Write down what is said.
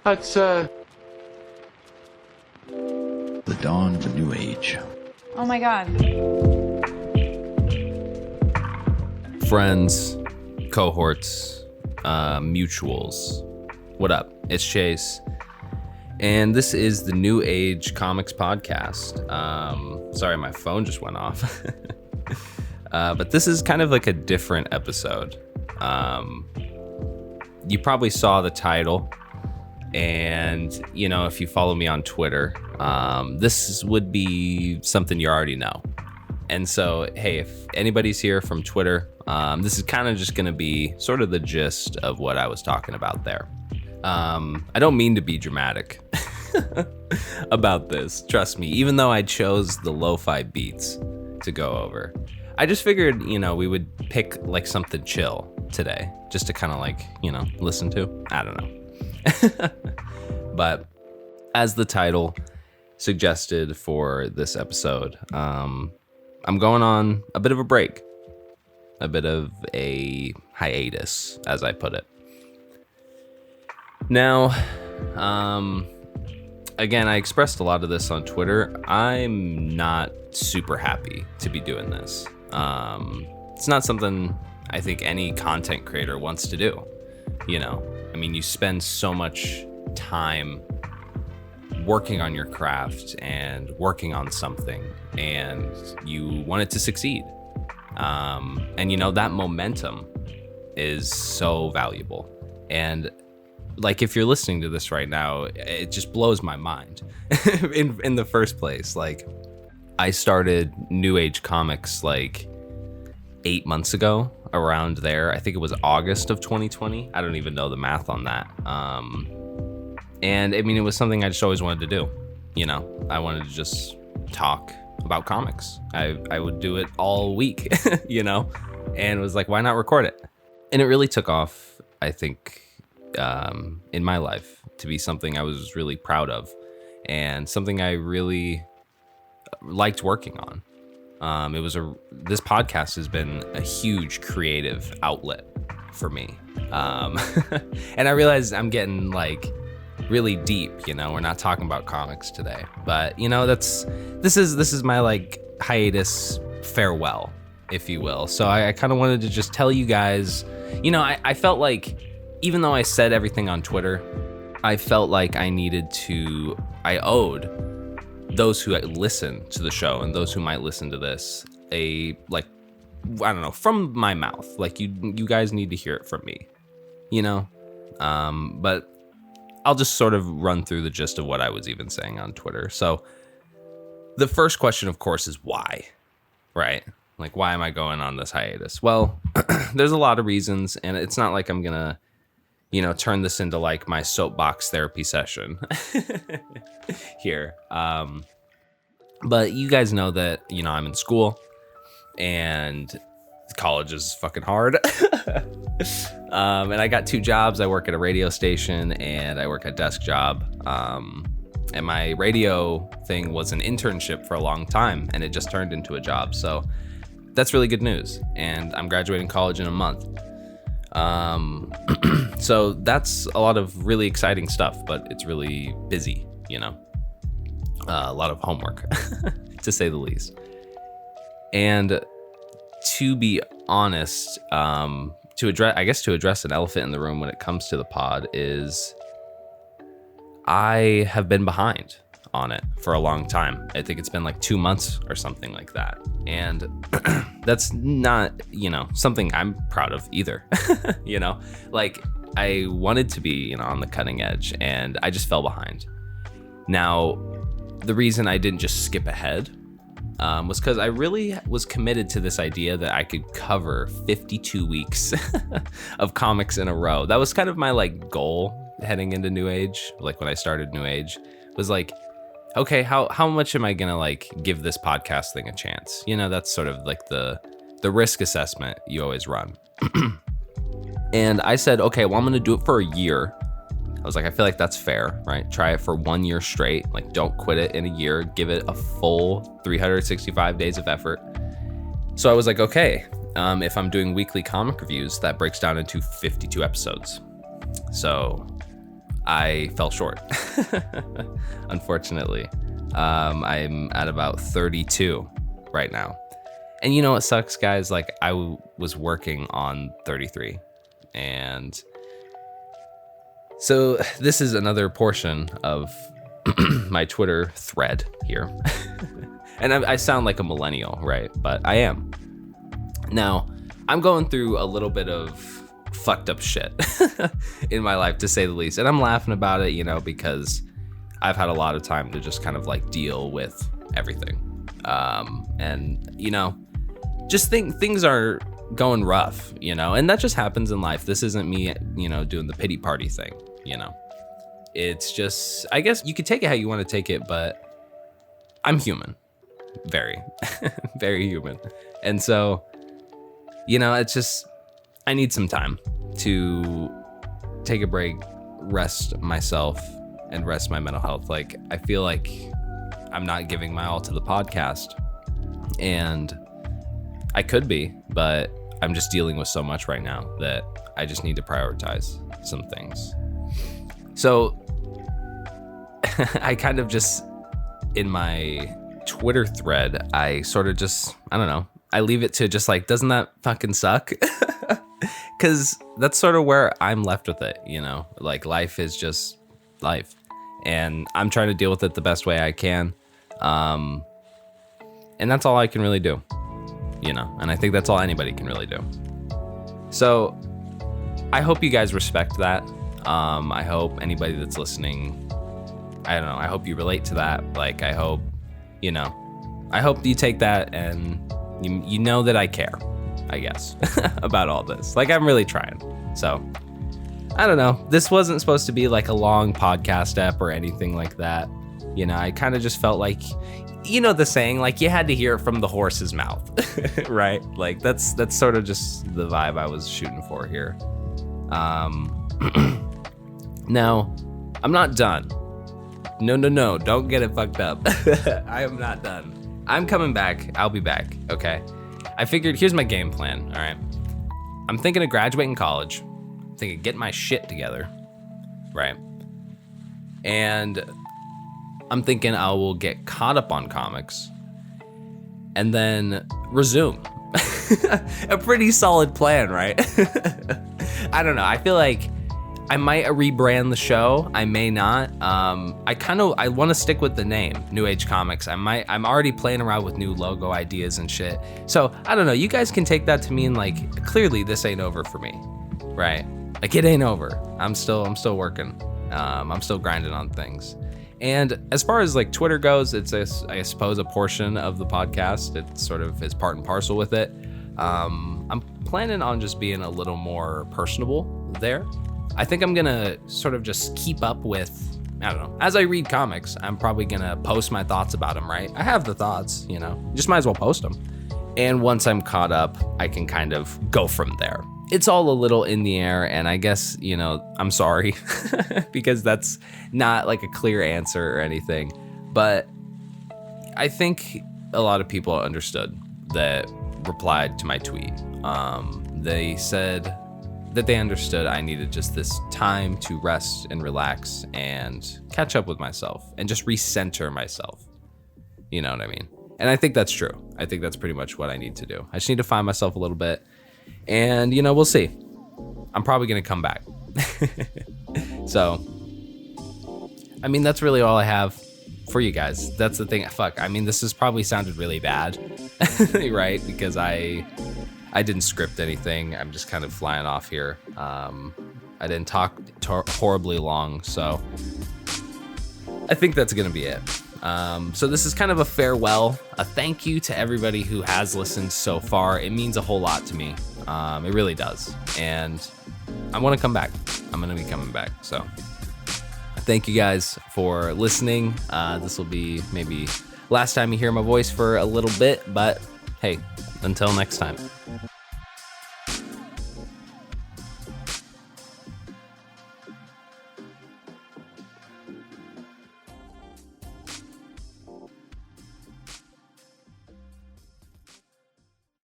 That's, The dawn of a new age. Oh my God. Friends, cohorts, mutuals. What up? It's Chase. And this is the New Age Comics Podcast. Sorry, my phone just went off. But this is kind of like a different episode. You probably saw the title. And, you know, if you follow me on Twitter, this would be something you already know. And so, hey, if anybody's here from Twitter, this is kind of just going to be sort of the gist of what I was talking about there. I don't mean to be dramatic about this, trust me, even though I chose the lo-fi beats to go over. I just figured, you know, we would pick like something chill today just to kind of like, you know, listen to. I don't know. But as the title suggested for this episode, I'm going on a bit of a break, a bit of a hiatus, as I put it. Now, again, I expressed a lot of this on Twitter. I'm not super happy to be doing this. It's not something I think any content creator wants to do. You know, I mean, you spend so much time working on your craft and working on something, and you want it to succeed. And you know, that momentum is so valuable. And like, if you're listening to this right now, it just blows my mind in the first place. Like, I started New Age Comics like 8 months ago, around there. I think it was August of 2020. I don't even know the math on that. And I mean, it was something I just always wanted to do. You know, I wanted to just talk about comics. I would do it all week, you know, and it was like, why not record it? And it really took off, I think, in my life to be something I was really proud of and something I really liked working on. This podcast has been a huge creative outlet for me. And I realize I'm getting like really deep, you know, we're not talking about comics today, but you know, this is my like hiatus farewell, if you will. So I kind of wanted to just tell you guys, you know, I felt like, even though I said everything on Twitter, I felt like I owed those who listen to the show and those who might listen to this I don't know, from my mouth. Like, you guys need to hear it from me, you know? But I'll just sort of run through the gist of what I was even saying on Twitter. So the first question, of course, is why, right? Like, why am I going on this hiatus? Well, there's a lot of reasons, and it's not like I'm gonna, you know, turn this into like my soapbox therapy session here. But you guys know that, you know, I'm in school and college is fucking hard. And I got 2 jobs. I work at a radio station and I work a desk job. And my radio thing was an internship for a long time and it just turned into a job. So that's really good news. And I'm graduating college in a month. So that's a lot of really exciting stuff, but it's really busy, you know, a lot of homework to say the least. And to be honest, to address an elephant in the room when it comes to the pod is I have been behind on it for a long time. I think it's been like 2 months or something like that. And that's not, you know, something I'm proud of either. You know, like, I wanted to be, you know, on the cutting edge and I just fell behind. Now, the reason I didn't just skip ahead was because I really was committed to this idea that I could cover 52 weeks of comics in a row. That was kind of my like goal heading into New Age. Like, when I started New Age, was like, okay, how much am I gonna like give this podcast thing a chance? You know, that's sort of like the risk assessment you always run. And I said, okay, well, I'm gonna do it for a year. I was like, I feel like that's fair, right? Try it for 1 year straight. Like, don't quit it in a year. Give it a full 365 days of effort. So I was like, okay, if I'm doing weekly comic reviews, that breaks down into 52 episodes. So I fell short. Unfortunately. I'm at about 32 right now. And you know what sucks, guys? Like, I was working on 33. And so this is another portion of my Twitter thread here. And I sound like a millennial, right? But I am. Now, I'm going through a little bit of fucked up shit in my life, to say the least. And I'm laughing about it, you know, because I've had a lot of time to just kind of like deal with everything. And, you know, just think things are going rough, you know, and that just happens in life. This isn't me, you know, doing the pity party thing, you know. It's just, I guess you could take it how you want to take it, but I'm human. Very, very human. And so, you know, it's just, I need some time to take a break, rest myself, and rest my mental health. Like, I feel like I'm not giving my all to the podcast, and I could be, but I'm just dealing with so much right now that I just need to prioritize some things. So I kind of just, in my Twitter thread, I sort of just, I don't know, I leave it to just like, doesn't that fucking suck? Because that's sort of where I'm left with it, you know, like life is just life, and I'm trying to deal with it the best way I can. And that's all I can really do, you know, and I think that's all anybody can really do. So I hope you guys respect that. I hope anybody that's listening, I don't know, I hope you relate to that. Like, I hope, you know, I hope you take that and you know that I care, I guess, about all this. Like, I'm really trying. So I don't know. This wasn't supposed to be like a long podcast ep or anything like that. You know, I kind of just felt like, you know, the saying, like, you had to hear it from the horse's mouth, right? Like, that's sort of just the vibe I was shooting for here. Now, I'm not done. No, don't get it fucked up. I am not done. I'm coming back. I'll be back, okay? I figured, here's my game plan, all right? I'm thinking of graduating college. I'm thinking of getting my shit together, right? And I'm thinking I will get caught up on comics and then resume. A pretty solid plan, right? I don't know. I feel like I might rebrand the show. I may not. I want to stick with the name, New Age Comics. I'm already playing around with new logo ideas and shit. So I don't know. You guys can take that to mean like, clearly this ain't over for me, right? Like, it ain't over. I'm still working. I'm still grinding on things. And as far as like Twitter goes, it's I suppose a portion of the podcast. It sort of is part and parcel with it. I'm planning on just being a little more personable there. I think I'm gonna sort of just keep up with, I don't know, as I read comics, I'm probably gonna post my thoughts about them, right? I have the thoughts, you know, just might as well post them. And once I'm caught up, I can kind of go from there. It's all a little in the air, and I guess, you know, I'm sorry because that's not like a clear answer or anything. But I think a lot of people understood that replied to my tweet. They said that they understood I needed just this time to rest and relax and catch up with myself and just recenter myself. You know what I mean? And I think that's true. I think that's pretty much what I need to do. I just need to find myself a little bit, and, you know, we'll see. I'm probably going to come back. So, I mean, that's really all I have for you guys. That's the thing. Fuck. I mean, this has probably sounded really bad, right? Because I didn't script anything. I'm just kind of flying off here. I didn't talk horribly long, so I think that's going to be it. So this is kind of a farewell, a thank you to everybody who has listened so far. It means a whole lot to me. It really does. And I want to come back. I'm going to be coming back. So thank you guys for listening. This will be maybe last time you hear my voice for a little bit, but hey, until next time.